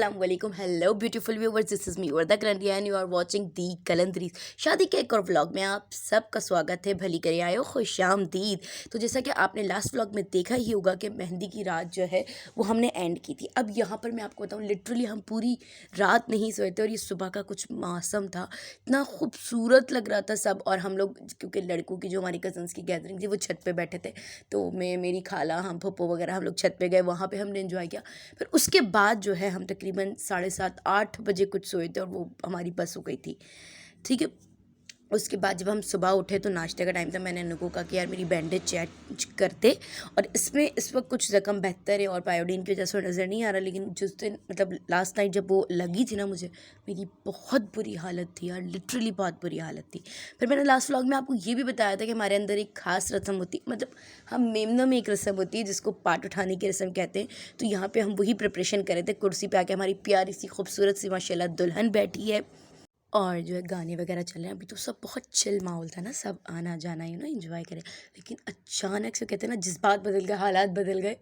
अस्सलामुअलैकुम, hello beautiful viewers, this is me Warda Qalandariya and you are watching the Qalandaris. शादी के एक और व्लॉग में आप सबका स्वागत है। भली करे आयो, खुशामदीद। तो जैसा कि आपने लास्ट व्लॉग में देखा ही होगा कि मेहंदी की रात जो है वो हमने एंड की थी। अब यहाँ पर मैं आपको बताऊँ, लिटरली हम पूरी रात नहीं सोए थे और ये सुबह का कुछ मौसम था, इतना खूबसूरत लग रहा था सब। और हम लोग, क्योंकि लड़कों की जो हमारी कज़न्स की गैदरिंग थी वो छत पर बैठे थे, तो मैं, मेरी खाला, हम फुप्पो वगैरह हम लोग छत पर गए, वहाँ पर हमने इन्जॉय किया। फिर उसके बाद जो है हम तकरीबन 7:30-8 बजे कुछ सोए थे और वो हमारी बस हो गई थी। ठीक है, उसके बाद जब हम सुबह उठे तो नाश्ते का टाइम था। मैंने उनको कहा कि यार मेरी बैंडेज चेंज करते, और इसमें इस वक्त कुछ ज़ख्म बेहतर है और पायोडीन की वजह से नज़र नहीं आ रहा, लेकिन जिस दिन मतलब लास्ट नाइट जब वो लगी थी ना मुझे, मेरी बहुत बुरी हालत थी यार, लिटरली बहुत बुरी हालत थी। फिर मैंने लास्ट व्लॉग में आपको ये भी बताया था कि हमारे अंदर एक ख़ास रस्म होती, मतलब हम मेमना में एक रस्म होती है जिसको पाट उठाने की रस्म कहते हैं। तो यहाँ पर हम वही प्रिपरेशन कर रहे थे। कुर्सी पर आके हमारी प्यारी सी खूबसूरत सी माशाल्लाह दुल्हन बैठी है और जो है गाने वगैरह चल रहे हैं। अभी तो सब बहुत चिल माहौल था ना, सब आना जाना एंजॉय करें। लेकिन अचानक से कहते हैं ना, जज्बात बदल गए, हालात बदल गए,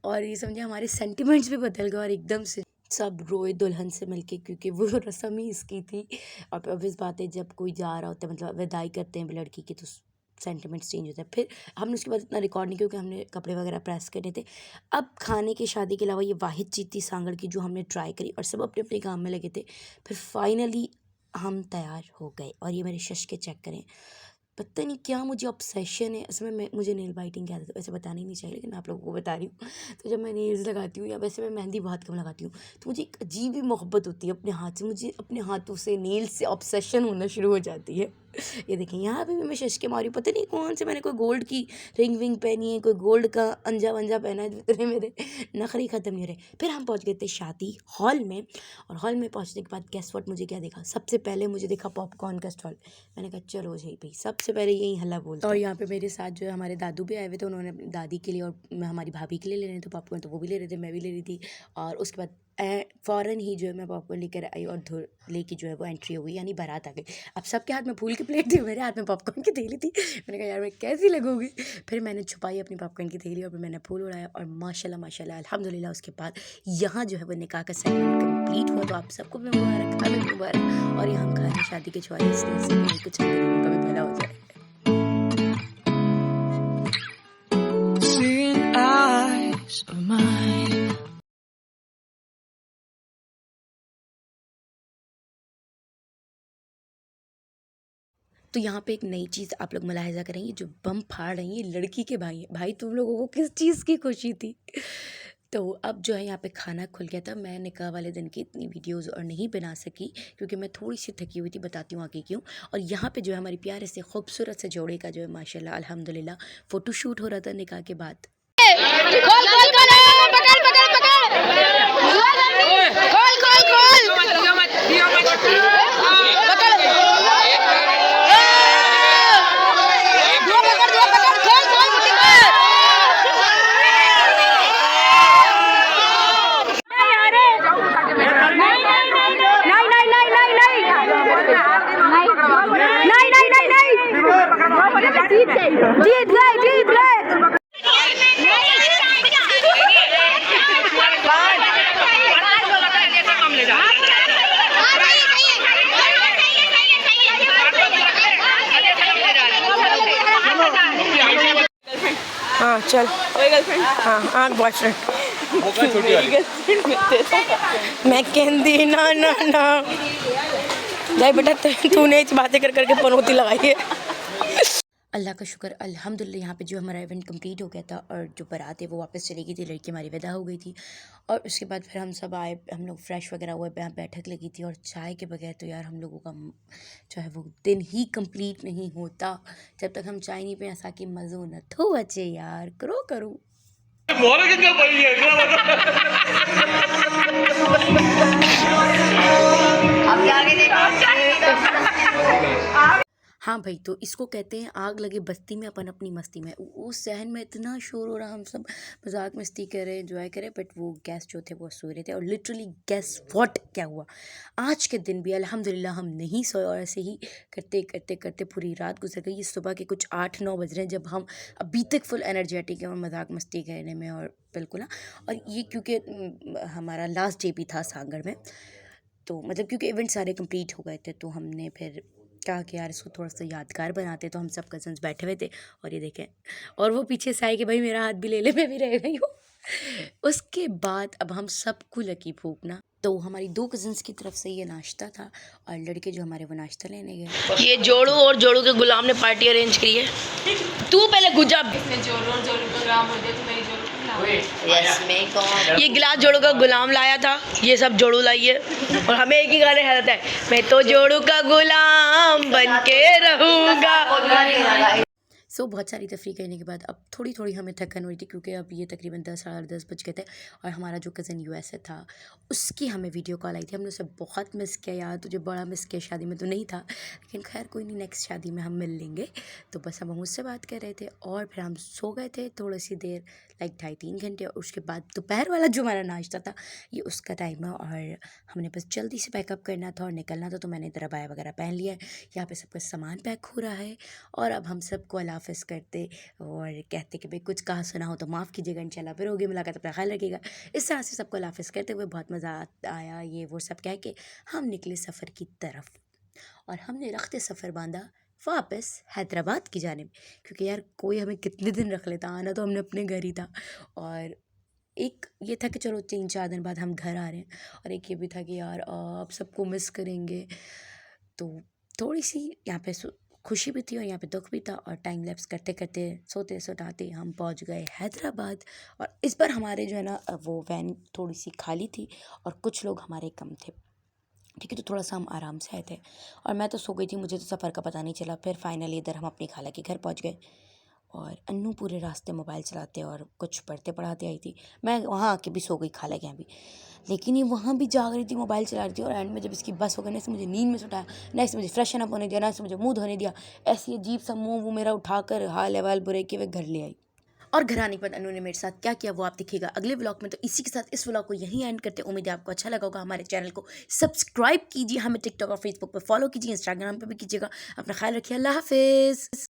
और ये समझे हमारे सेंटिमेंट्स भी बदल गए, और एकदम से सब रोए दुल्हन से मिलके, क्योंकि वो रस्म ही इसकी थी। और अब इस बात है, जब कोई जा रहा होता है, मतलब विदाई करते हैं लड़की की, तो सेंटिमेंट्स चेंज होता है। फिर हमने उसके बाद इतना रिकॉर्ड नहीं, क्योंकि हमने कपड़े वगैरह प्रेस करने थे। अब खाने की शादी के अलावा ये वाहिद चीज़ थी सांगड़ की जो हमने ट्राई करी, और सब अपने अपने काम में लगे थे। फिर फाइनली हम तैयार हो गए, और ये मेरे शश के चेक करें, पता नहीं क्या मुझे ऑब्सेशन है इसमें। मुझे नेल बाइटिंग की आदत है, वैसे बतानी नहीं चाहिए लेकिन मैं आप लोगों को बता रही हूँ। तो जब मैं नेल्स लगाती हूँ, या वैसे मैं मेहंदी बहुत कम लगाती हूँ, तो मुझे एक अजीब ही मोहब्बत होती है अपने हाथ से। मुझे अपने हाथों से, नेल्स से ऑब्सेशन होना शुरू हो जाती है। ये देखें, यहाँ पे भी मैं शश के मारी, पता नहीं कौन से मैंने कोई गोल्ड की रिंग विंग पहनी है, कोई गोल्ड का अंजा वंजा पहना है, जितने मेरे नखरे ख़त्म नहीं हो रहे। फिर हम पहुँच गए थे शादी हॉल में, और हॉल में पहुँचने के बाद गेस व्हाट मुझे क्या देखा? सबसे पहले मुझे देखा पॉपकॉर्न का स्टॉल। मैंने कहा चलो भाई, सबसे पहले यही हल्ला बोलते हैं। और यहाँ पे मेरे साथ जो है हमारे दादू भी आए हुए थे, उन्होंने अपनी दादी के लिए और हमारी भाभी के लिए ले रहे थे पॉपकॉर्न, तो वो भी ले रहे थे, मैं भी ले रही थी। और उसके बाद फ़ौरन ही जो है मैं पॉपकॉर्न लेकर आई, और लेके जो है वो एंट्री हो गई, यानी बारात आ गई। अब सबके हाथ में फूल की प्लेट थी, मेरे हाथ में पॉपकॉर्न की थैली थी। मैंने कहा यार मैं कैसी लगूंगी। फिर मैंने छुपाई अपनी पॉपकॉर्न की थैली, और फिर मैंने फूल उड़ाया, और माशाल्लाह माशाल्लाह अल्हम्दुलिल्लाह उसके बाद यहाँ जो है वो निकाह का सेगमेंट कंप्लीट हुआ। तो आप सबको भी मुबारक, हमें भी मुबारक। और यहाँ हम खा रहे हैं शादी के 44 दिन, कुछ गरीबों का भी भला हो जाए। तो यहाँ पे एक नई चीज़ आप लोग मुलाहिज़ा करेंगे, जो बम फाड़ रही है लड़की के भाई हैं। भाई तुम लोगों को किस चीज़ की खुशी थी? तो अब जो है यहाँ पे खाना खुल गया था। मैं निकाह वाले दिन की इतनी वीडियोज़ और नहीं बना सकी, क्योंकि मैं थोड़ी सी थकी हुई थी, बताती हूँ आगे क्यों। और यहाँ पे जो है हमारी प्यारे से खूबसूरत से जोड़े का जो है माशाल्लाह अल्हम्दुलिल्लाह फ़ोटोशूट हो रहा था निकाह के बाद। जीत गए। हाँ चल, हाँ बॉयफ्रेंड मैं कहती ना ना ना जाए बेटा, तूने इस बातें कर करके पनौती लगाई है। अल्लाह का शुक्र अल्हम्दुलिल्लाह, यहाँ पे जो हमारा इवेंट कंप्लीट हो गया था, और जो बारात है वो वापस चली गई थी, लड़की हमारी विदा हो गई थी। और उसके बाद फिर हम सब आए, हम लोग फ्रेश वगैरह हुए, बैठक लगी थी, और चाय के बगैर तो यार हम लोगों का जो है वो दिन ही कंप्लीट नहीं होता जब तक हम चाय नहीं पिए। ऐसा कि मज़ो न तो बचे यार, करो हाँ भाई, तो इसको कहते हैं आग लगे बस्ती में अपन अपनी मस्ती में। उस सहन में इतना शोर हो रहा, हम सब मजाक मस्ती कर रहे, एंजॉय कर रहे, बट वो गेस्ट जो थे वो सो रहे थे। और लिटरली गेस व्हाट क्या हुआ, आज के दिन भी अल्हम्दुलिल्लाह हम नहीं सोए और ऐसे ही करते करते करते पूरी रात गुजर गई। ये सुबह के कुछ 8-9 बज रहे हैं जब हम अभी तक फुल एनर्जेटिक हैं और मजाक मस्ती करने में और बिल्कुल ना। और ये क्योंकि हमारा लास्ट डे भी था सांगड़ में, तो मतलब क्योंकि इवेंट सारे कंप्लीट हो गए थे, तो हमने फिर कहा कि यार इसको थोड़ा सा यादगार बनाते। तो हम सब कजन्स बैठे हुए थे और ये देखें, और वो पीछे से आए कि भाई मेरा हाथ भी ले ले, मैं भी रह गई हूँ। उसके बाद अब हम सबको लकी भूखना, तो हमारी 2 कज़िन्स की तरफ से ये नाश्ता था और लड़के जो हमारे वो नाश्ता लेने गए। ये जोड़ू और जोड़ू के गुलाम ने पार्टी अरेंज करी है। तू पहले गुजा, इसने जोड़ू और जोड़ू का गुलाम हो गया तो मेरी जोड़ू का गुलाम। यस मैं कहूँ ये गिलास जोड़ू का गुलाम लाया था, ये सब जोड़ू लाई है और हमें एक ही गाने हालत है, मैं तो जोड़ू का गुलाम बन के रहूँगा। सो बहुत सारी तफरी करने के बाद अब थोड़ी थोड़ी हमें थकन हुई थी, क्योंकि अब ये तकरीबन 10 साढ़े 10 बज गए थे। और हमारा जो कज़न यूएस से था उसकी हमें वीडियो कॉल आई थी, हमने उसे बहुत मिस किया यार, तुझे बड़ा मिस किया, शादी में तो नहीं था लेकिन खैर कोई नहीं, नेक्स्ट शादी में हम मिल लेंगे। तो बस अब हम उससे बात कर रहे थे और फिर हम सो गए थे थोड़ी सी देर, लाइक 2.5-3 घंटे। और उसके बाद दोपहर वाला जो हमारा नाश्ता था ये उसका टाइम है और हमने बस जल्दी से पैकअप करना था और निकलना था। तो मैंने इधर अबाया वगैरह पहन लिया है, यहाँ पे सबका सामान पैक हो रहा है और अब हम सबको अल्लाह हाफ़िज़ करते और कहते कि भाई कुछ कहा सुना हो तो माफ़ कीजिएगा, इंशाल्लाह फिर होगी मुलाकात, अपना ख्याल रखिएगा। इस तरह से सबको अल्लाह हाफ़िज़ करते हुए बहुत मज़ा आया, ये वो सब कह के हम निकले सफ़र की तरफ और हमने रखते सफ़र बांधा वापस हैदराबाद की जानिब, क्योंकि यार कोई हमें कितने दिन रख लेता, आना तो हमने अपने घर ही था। और एक ये था कि चलो 3-4 दिन बाद हम घर आ रहे हैं, और एक ये भी था कि यार अब सबको मिस करेंगे। तो थोड़ी सी यहाँ पे खुशी भी थी और यहाँ पे दुख भी था। और टाइम लैप्स करते करते सोते सोताते हम पहुँच गए हैदराबाद। और इस बार हमारे जो है ना वो वैन थोड़ी सी खाली थी और कुछ लोग हमारे कम थे, ठीक है। तो थोड़ा सा हम आराम से आए थे और मैं तो सो गई थी, मुझे तो सफ़र का पता नहीं चला। फिर फाइनली इधर हम अपनी खाला के घर पहुँच गए और अन्नू पूरे रास्ते मोबाइल चलाते और कुछ पढ़ते पढ़ाते आई थी। मैं वहाँ आके भी सो गई खाला के यहाँ भी, लेकिन ये वहाँ भी जाग रही थी, मोबाइल चला रही थी। और एंड में जब इसकी बस हो गई ना, इसने मुझे नींद में सुटाया, ना इसने मुझे फ्रेशन अप होने दिया, ना इसने मुझे मुँह धोने दिया। ऐसी अजीब सा मुँह वो मेरा उठाकर हाल अहवाल बुरे के वे घर ले आई। और घर आने के बाद अनु ने मेरे साथ क्या किया वो आप देखिएगा अगले व्लॉग में। तो इसी के साथ इस व्लॉग को यहीं एंड करते हैं। उम्मीद है आपको अच्छा लगा होगा। हमारे चैनल को सब्सक्राइब कीजिए, हमें टिकटॉक और फेसबुक पर फॉलो कीजिए, इंस्टाग्राम पर भी कीजिएगा। अपना ख्याल रखिए, अल्लाह हाफिज़।